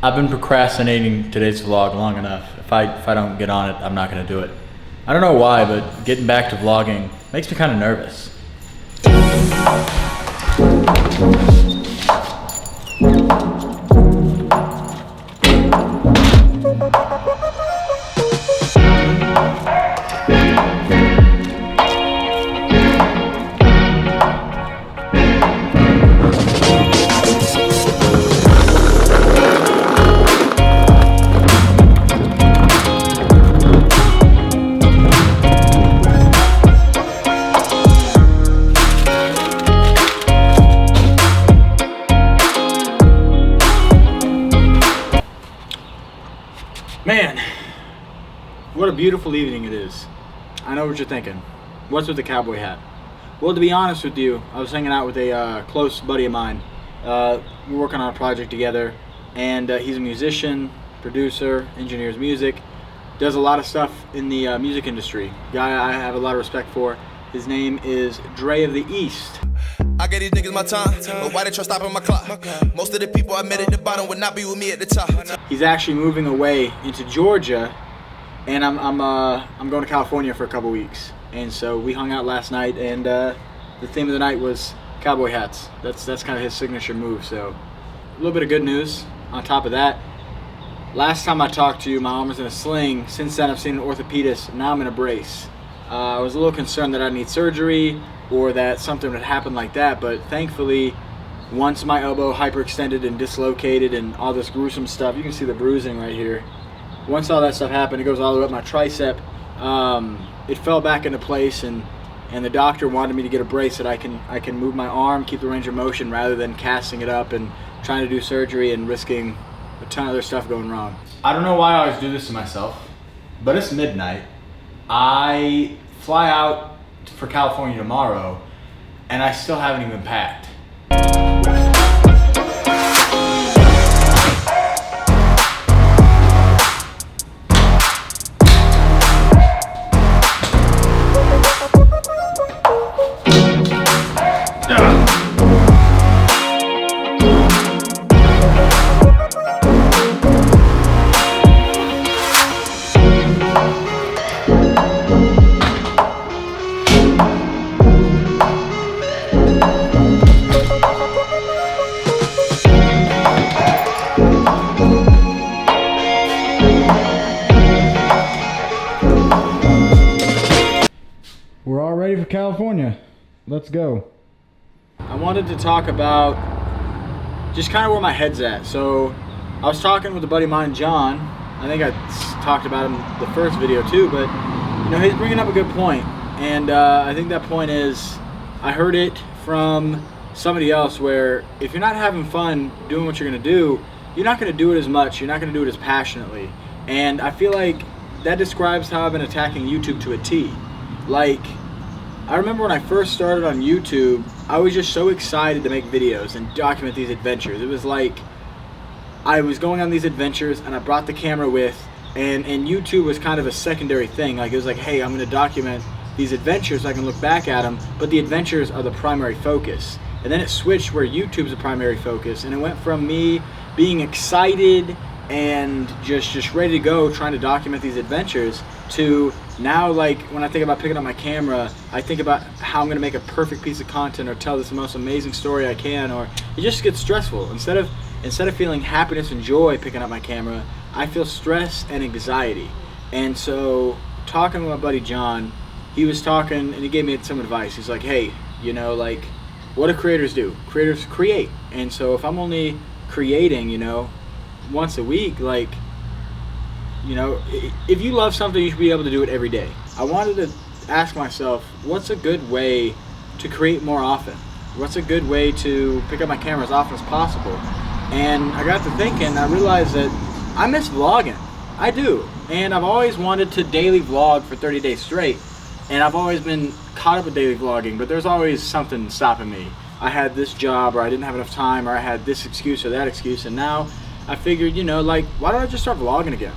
I've been procrastinating today's vlog long enough. If I don't get on it, I'm not gonna do it. I don't know why, but getting back to vlogging makes me kind of nervous. Man, what a beautiful evening it is. I know what you're thinking. What's with the cowboy hat? Well, to be honest with you, I was hanging out with a close buddy of mine. We're working on a project together, and he's a musician, producer, engineers music, does a lot of stuff in the music industry. Guy I have a lot of respect for. His name is Dre of the East. I gave these niggas my time, but why they try stopping my clock? Most of the people I met at the bottom would not be with me at the top. He's actually moving away into Georgia, and I'm going to California for a couple weeks. And so we hung out last night, and the theme of the night was cowboy hats. That's kind of his signature move. So a little bit of good news on top of that. Last time I talked to you, my arm was in a sling. Since then, I've seen an orthopedist. Now I'm in a brace. I was a little concerned that I'd need surgery or that something would happen like that, but thankfully, once my elbow hyperextended and dislocated and all this gruesome stuff, you can see the bruising right here. Once all that stuff happened, it goes all the way up my tricep. It fell back into place, and the doctor wanted me to get a brace that I can move my arm, keep the range of motion, rather than casting it up and trying to do surgery and risking a ton of other stuff going wrong. I don't know why I always do this to myself, but it's midnight. I fly out for California tomorrow, and I still haven't even packed. We're all ready for California. Let's go. I wanted to talk about just kind of where my head's at. So I was talking with a buddy of mine, John. I think I talked about him the first video too, but you know, he's bringing up a good point. And I think that point is, I heard it from somebody else where if you're not having fun doing what you're gonna do, you're not gonna do it as much, you're not gonna do it as passionately. And I feel like that describes how I've been attacking YouTube to a T. Like, I remember when I first started on YouTube, I was just so excited to make videos and document these adventures. It was like I was going on these adventures and I brought the camera with, and YouTube was kind of a secondary thing. Like, it was like, hey, I'm gonna document these adventures so I can look back at them, but the adventures are the primary focus. And then it switched where YouTube's the primary focus, and it went from me being excited and just ready to go trying to document these adventures to now, like, when I think about picking up my camera, I think about how I'm gonna make a perfect piece of content or tell this most amazing story I can, or it just gets stressful. Instead of feeling happiness and joy picking up my camera, I feel stress and anxiety. And so talking with my buddy John, he was talking and he gave me some advice. He's like, hey, you know, like, what do creators do? Creators create. And so if I'm only creating, you know, once a week, like, you know, if you love something, you should be able to do it every day. I wanted to ask myself, what's a good way to create more often? What's a good way to pick up my camera as often as possible? And I got to thinking, I realized that I miss vlogging. I do. And I've always wanted to daily vlog for 30 days straight. And I've always been caught up with daily vlogging, but there's always something stopping me. I had this job, or I didn't have enough time, or I had this excuse or that excuse, and now I figured, you know, like, why don't I just start vlogging again?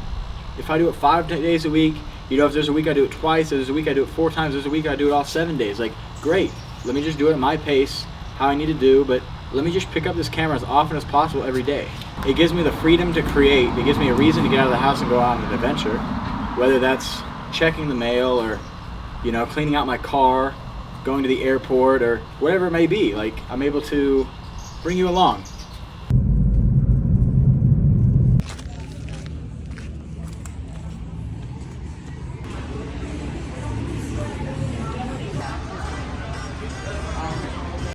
If I do it 5 days a week, you know, if there's a week I do it twice, if there's a week I do it 4 times, there's a week I do it all 7 days. Like, great. Let me just do it at my pace, how I need to do, but let me just pick up this camera as often as possible every day. It gives me the freedom to create. It gives me a reason to get out of the house and go on an adventure, whether that's checking the mail or, you know, cleaning out my car, going to the airport, or whatever it may be. Like, I'm able to bring you along.